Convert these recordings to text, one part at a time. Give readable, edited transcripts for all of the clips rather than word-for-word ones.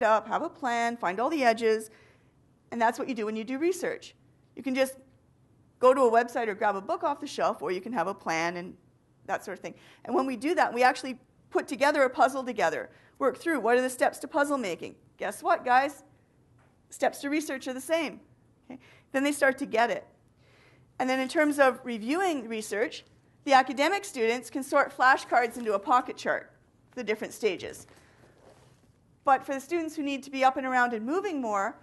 up, have a plan, find all the edges, and that's what you do when you do research. You can just go to a website or grab a book off the shelf, or you can have a plan and that sort of thing. And when we do that, we actually put together a puzzle together, work through what are the steps to puzzle making. Guess what, guys? Steps to research are the same. Okay? Then they start to get it. And then in terms of reviewing research, the academic students can sort flashcards into a pocket chart, the different stages. But for the students who need to be up and around and moving more,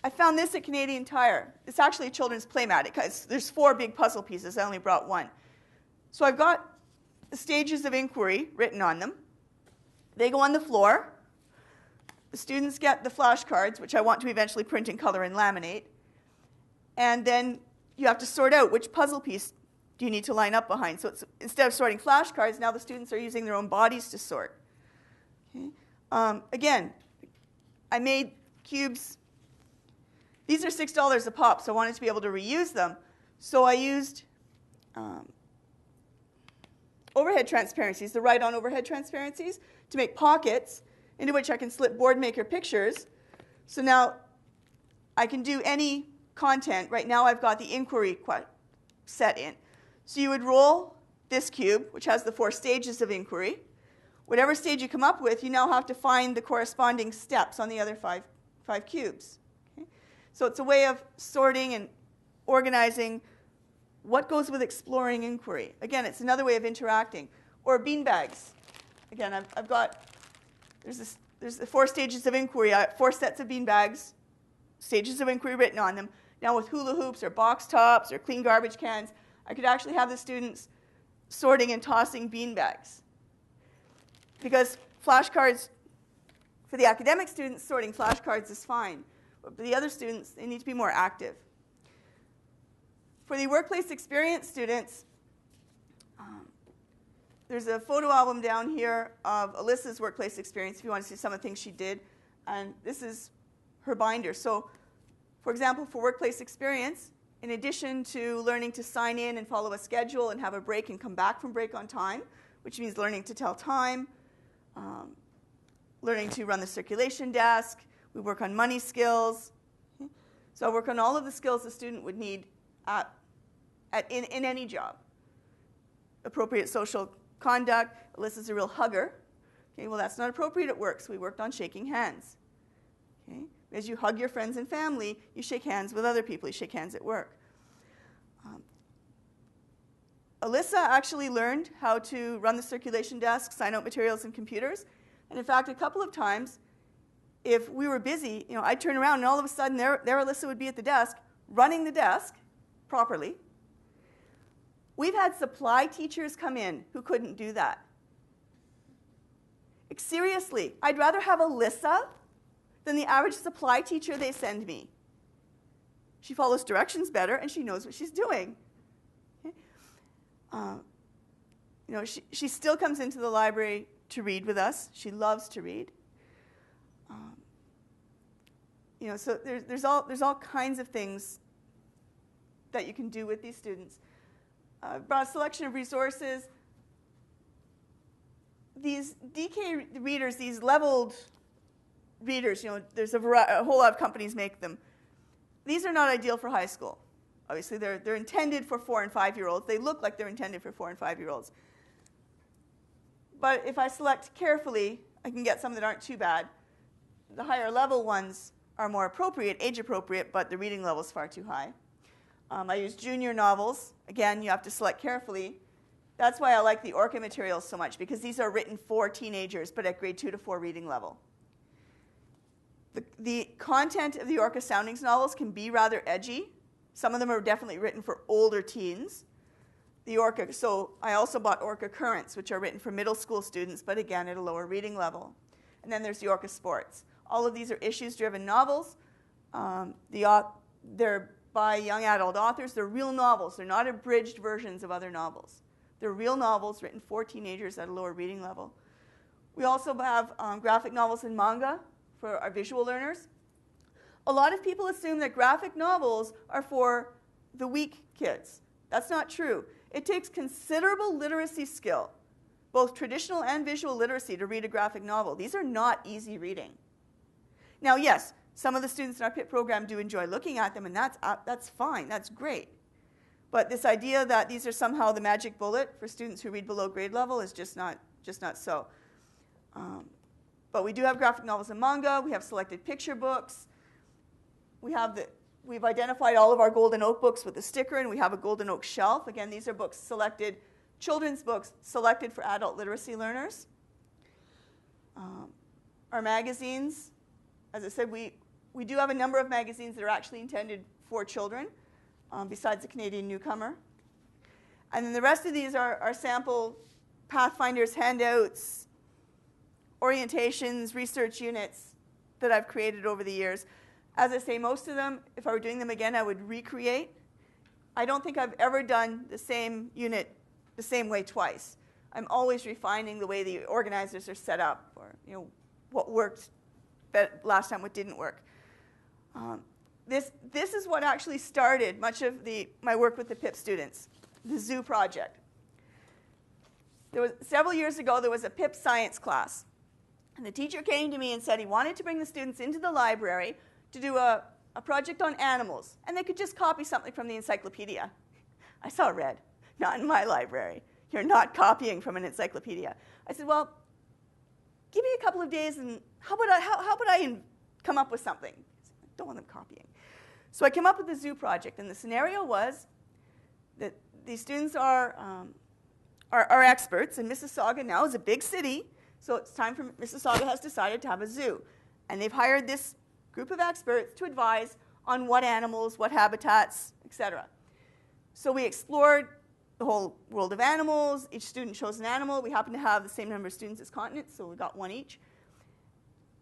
I found this at Canadian Tire. It's actually a children's playmat. There's 4 big puzzle pieces. I only brought 1. So I've got the stages of inquiry written on them. They go on the floor. The students get the flashcards, which I want to eventually print in color and laminate. And then you have to sort out which puzzle piece do you need to line up behind. So instead of sorting flashcards, now the students are using their own bodies to sort. Okay. Again, I made cubes. These are $6 a pop, so I wanted to be able to reuse them. So I used overhead transparencies, the write-on overhead transparencies, to make pockets into which I can slip Boardmaker pictures. So now I can do any content. Right now I've got the inquiry set in. So you would roll this cube, which has the 4 stages of inquiry. Whatever stage you come up with, you now have to find the corresponding steps on the other five cubes. Okay? So it's a way of sorting and organizing what goes with exploring inquiry. Again, it's another way of interacting. Or beanbags. Again, I've got, there's the 4 stages of inquiry, 4 sets of beanbags, stages of inquiry written on them. Now with hula hoops or box tops or clean garbage cans, I could actually have the students sorting and tossing beanbags. Because flashcards, for the academic students, sorting flashcards is fine. But for the other students, they need to be more active. For the workplace experience students, there's a photo album down here of Alyssa's workplace experience, if you want to see some of the things she did. And this is her binder. So, for example, for workplace experience, in addition to learning to sign in and follow a schedule and have a break and come back from break on time, which means learning to tell time, learning to run the circulation desk, we work on money skills. Okay? So I work on all of the skills the student would need in any job. Appropriate social conduct. Alyssa's a real hugger. Okay, well, that's not appropriate at work, so we worked on shaking hands. Okay? As you hug your friends and family, you shake hands with other people. You shake hands at work. Alyssa actually learned how to run the circulation desk, sign out materials and computers. And in fact, a couple of times, if we were busy, I'd turn around and all of a sudden there Alyssa would be at the desk, running the desk properly. We've had supply teachers come in who couldn't do that. Seriously, I'd rather have Alyssa than the average supply teacher they send me. She follows directions better and she knows what she's doing. Okay? She still comes into the library to read with us. She loves to read. So there's all kinds of things that you can do with these students. Brought a selection of resources. These DK readers, these leveled readers, there's a whole lot of companies make them. These are not ideal for high school. Obviously, they're intended for 4- and 5-year-olds. They look like they're intended for 4- and 5-year-olds. But if I select carefully, I can get some that aren't too bad. The higher level ones are more appropriate, age appropriate, but the reading level is far too high. I use junior novels. Again, you have to select carefully. That's why I like the Orca materials so much, because these are written for teenagers, but at grade 2 to 4 reading level. The content of the Orca Soundings novels can be rather edgy. Some of them are definitely written for older teens. So I also bought Orca Currents, which are written for middle school students, but again at a lower reading level. And then there's the Orca Sports. All of these are issues-driven novels. They're by young adult authors. They're real novels. They're not abridged versions of other novels. They're real novels written for teenagers at a lower reading level. We also have graphic novels and manga for our visual learners. A lot of people assume that graphic novels are for the weak kids. That's not true. It takes considerable literacy skill, both traditional and visual literacy, to read a graphic novel. These are not easy reading. Now, yes, some of the students in our PIP program do enjoy looking at them, and that's fine, that's great. But this idea that these are somehow the magic bullet for students who read below grade level is just not so. But we do have graphic novels and manga. We have selected picture books. We've identified all of our Golden Oak books with a sticker, and we have a Golden Oak shelf. Again, these are books selected, children's books selected for adult literacy learners. Our magazines, as I said, we do have a number of magazines that are actually intended for children, besides the Canadian Newcomer. And then the rest of these are sample Pathfinders, handouts, orientations, research units that I've created over the years. As I say, most of them, if I were doing them again, I would recreate. I don't think I've ever done the same unit the same way twice. I'm always refining the way the organizers are set up, or what worked last time, what didn't work. This is what actually started much of my work with the PIP students, the zoo project. Several years ago, there was a PIP science class. And the teacher came to me and said he wanted to bring the students into the library to do a project on animals. And they could just copy something from the encyclopedia. I saw red. Not in my library. You're not copying from an encyclopedia. I said, well, give me a couple of days, and how about I come up with something? I don't want them copying. So I came up with the zoo project, and the scenario was that these students are experts, and Mississauga now is a big city, so it's time for Mississauga has decided to have a zoo. And they've hired this group of experts to advise on what animals, what habitats, etc. So we explored the whole world of animals. Each student chose an animal. We happened to have the same number of students as continents, so we got one each.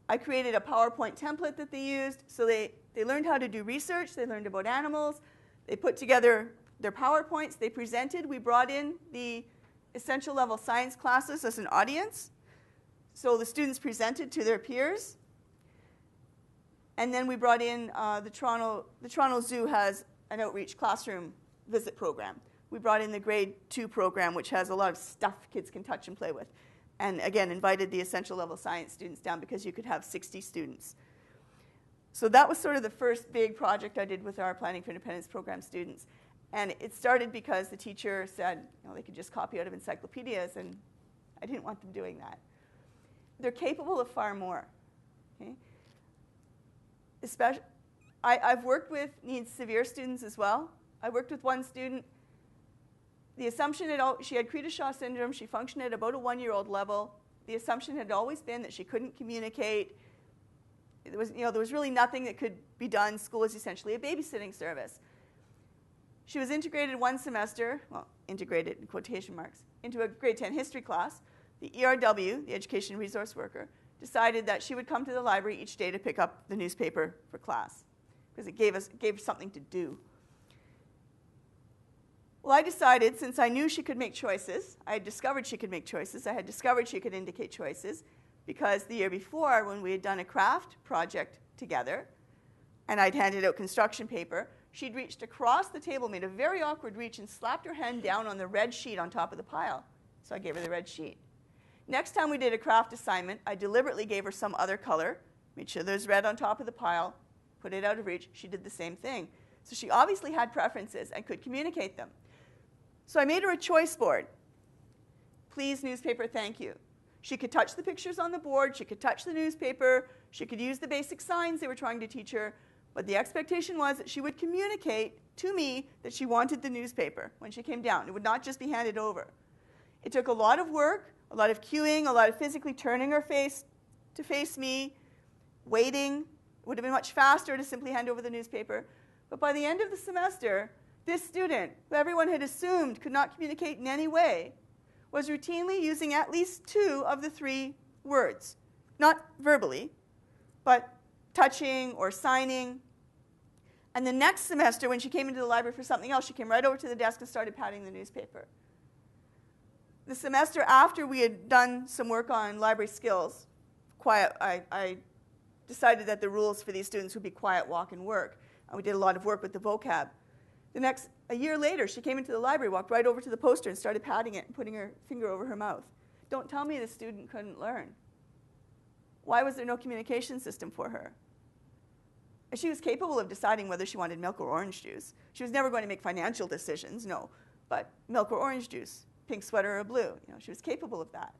I created a PowerPoint template that they used. So they learned how to do research. They learned about animals. They put together their PowerPoints. They presented. We brought in the essential level science classes as an audience. So the students presented to their peers. And then we brought in the Toronto Zoo has an outreach classroom visit program. We brought in the grade 2 program, which has a lot of stuff kids can touch and play with. And again, invited the essential level science students down because you could have 60 students. So that was sort of the first big project I did with our Planning for Independence program students. And it started because the teacher said they could just copy out of encyclopedias, and I didn't want them doing that. They're capable of far more. Okay? Especially, I've worked with needs severe students as well. I worked with one student. The assumption she had Crete-Shaw syndrome. She functioned at about a 1-year-old level. The assumption had always been that she couldn't communicate. There was really nothing that could be done. School was essentially a babysitting service. She was integrated one semester, well, integrated in quotation marks, into a grade 10 history class. The ERW, the Education Resource Worker, decided that she would come to the library each day to pick up the newspaper for class because it gave her something to do. Well, I decided, since I knew she could make choices, I had discovered she could make choices, I had discovered she could indicate choices, because the year before, when we had done a craft project together, and I'd handed out construction paper, she'd reached across the table, made a very awkward reach, and slapped her hand down on the red sheet on top of the pile. So I gave her the red sheet. Next time we did a craft assignment, I deliberately gave her some other color, made sure there's red on top of the pile, put it out of reach. She did the same thing. So she obviously had preferences and could communicate them. So I made her a choice board. Please, newspaper, thank you. She could touch the pictures on the board. She could touch the newspaper. She could use the basic signs they were trying to teach her. But the expectation was that she would communicate to me that she wanted the newspaper when she came down. It would not just be handed over. It took a lot of work, a lot of cueing, a lot of physically turning her face to face me, waiting. It would have been much faster to simply hand over the newspaper. But by the end of the semester, this student, who everyone had assumed could not communicate in any way, was routinely using at least 2 of the 3 words. Not verbally, but touching or signing. And the next semester, when she came into the library for something else, she came right over to the desk and started patting the newspaper. The semester after we had done some work on library skills, I decided that the rules for these students would be quiet, walk, and work. And we did a lot of work with the vocab. A year later, she came into the library, walked right over to the poster and started patting it and putting her finger over her mouth. Don't tell me the student couldn't learn. Why was there no communication system for her? She was capable of deciding whether she wanted milk or orange juice. She was never going to make financial decisions, no, but milk or orange juice, pink sweater or blue, she was capable of that.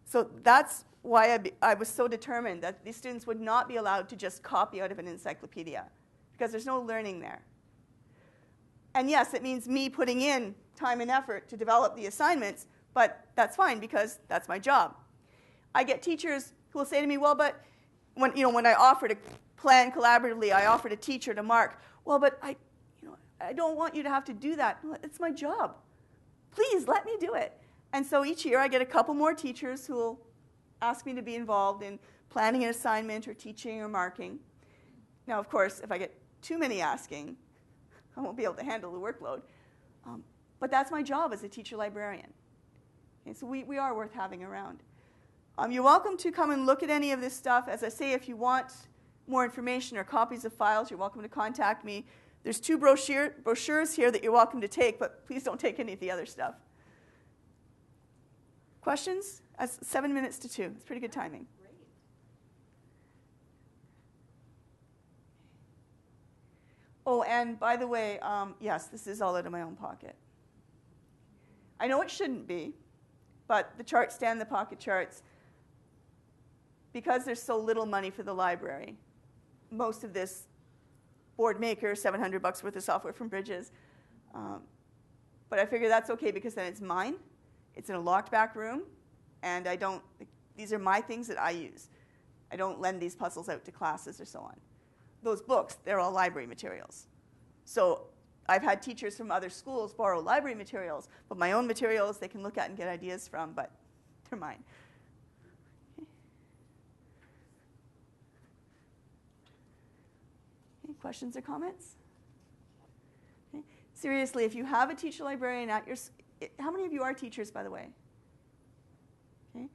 So that's why I was so determined that these students would not be allowed to just copy out of an encyclopedia, because there's no learning there. And yes, it means me putting in time and effort to develop the assignments, but that's fine because that's my job. I get teachers who will say to me, well, but when I offer to plan collaboratively, I offer a teacher to mark, well, but I don't want you to have to do that. Well, it's my job. Please let me do it. And so each year I get a couple more teachers who will ask me to be involved in planning an assignment or teaching or marking. Now, of course, if I get too many asking, I won't be able to handle the workload. But that's my job as a teacher librarian. Okay, so we are worth having around. You're welcome to come and look at any of this stuff. As I say, if you want more information or copies of files, you're welcome to contact me. There's 2 brochures here that you're welcome to take, but please don't take any of the other stuff. Questions? 7 minutes to 2. It's pretty good timing. Great. Oh, and by the way, yes, this is all out of my own pocket. I know it shouldn't be, but the chart stand, the pocket charts, because there's so little money for the library, most of this board maker, $700 worth of software from Bridges. But I figure that's okay because then it's mine. It's in a locked back room, and these are my things that I use. I don't lend these puzzles out to classes or so on. Those books, they're all library materials. So I've had teachers from other schools borrow library materials, but my own materials they can look at and get ideas from, but they're mine. Okay, questions or comments? Okay. Seriously, if you have a teacher librarian at your how many of you are teachers, by the way? Okay.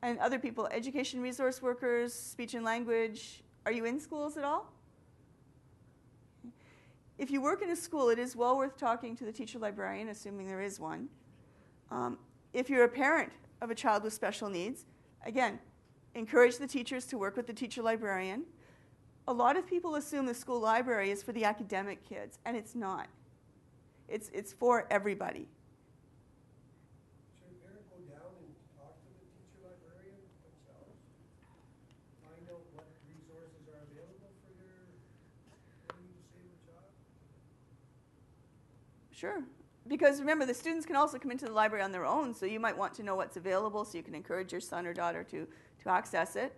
And other people, education resource workers, speech and language, are you in schools at all? Okay. If you work in a school, it is well worth talking to the teacher librarian, assuming there is one. If you're a parent of a child with special needs, again, encourage the teachers to work with the teacher librarian. A lot of people assume the school library is for the academic kids, and it's not. It's for everybody. Should a parent go down and talk to the teacher librarian themselves? Find out what resources are available for their disabled child? Sure. Because remember, the students can also come into the library on their own, so you might want to know what's available so you can encourage your son or daughter to access it.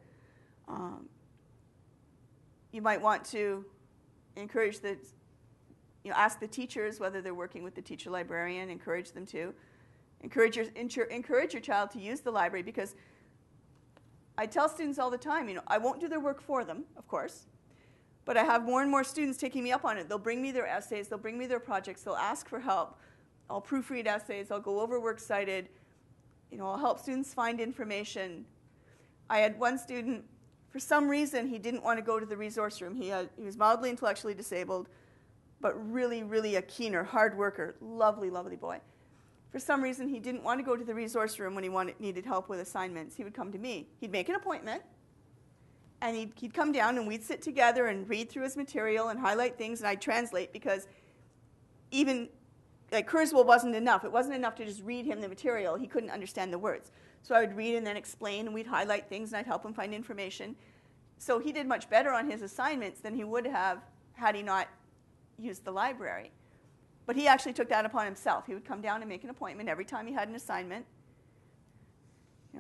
You might want to encourage ask the teachers whether they're working with the teacher librarian, encourage them to. Encourage your child to use the library, because I tell students all the time, I won't do their work for them, of course, but I have more and more students taking me up on it. They'll bring me their essays, they'll bring me their projects, they'll ask for help. I'll proofread essays, I'll go over works cited, I'll help students find information. I had one student, for some reason, he didn't want to go to the resource room. He was mildly intellectually disabled, but really, really a keener, hard worker, lovely, lovely boy. For some reason, he didn't want to go to the resource room when he needed help with assignments. He would come to me. He'd make an appointment, and he'd come down, and we'd sit together and read through his material and highlight things, and I'd translate, because even Kurzweil wasn't enough. It wasn't enough to just read him the material. He couldn't understand the words. So I would read and then explain, and we'd highlight things, and I'd help him find information. So he did much better on his assignments than he would have had he not used the library. But he actually took that upon himself. He would come down and make an appointment every time he had an assignment. So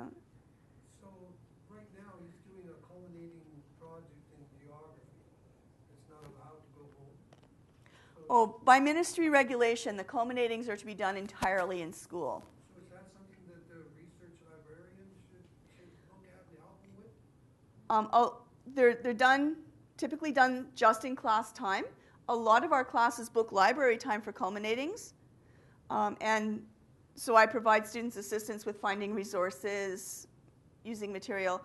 right now he's doing a culminating project in geography. It's not allowed to go home. Oh, by ministry regulation, the culminatings are to be done entirely in school. So is that something that the research librarian should look at and help him with? They're typically done just in class time. A lot of our classes book library time for culminatings. And so I provide students assistance with finding resources, using material.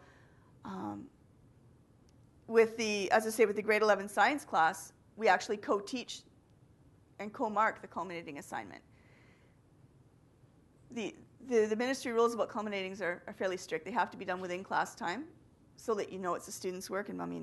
With the grade 11 science class, we actually co-teach and co-mark the culminating assignment. The ministry rules about culminatings are fairly strict. They have to be done within class time so that it's a student's work and mommy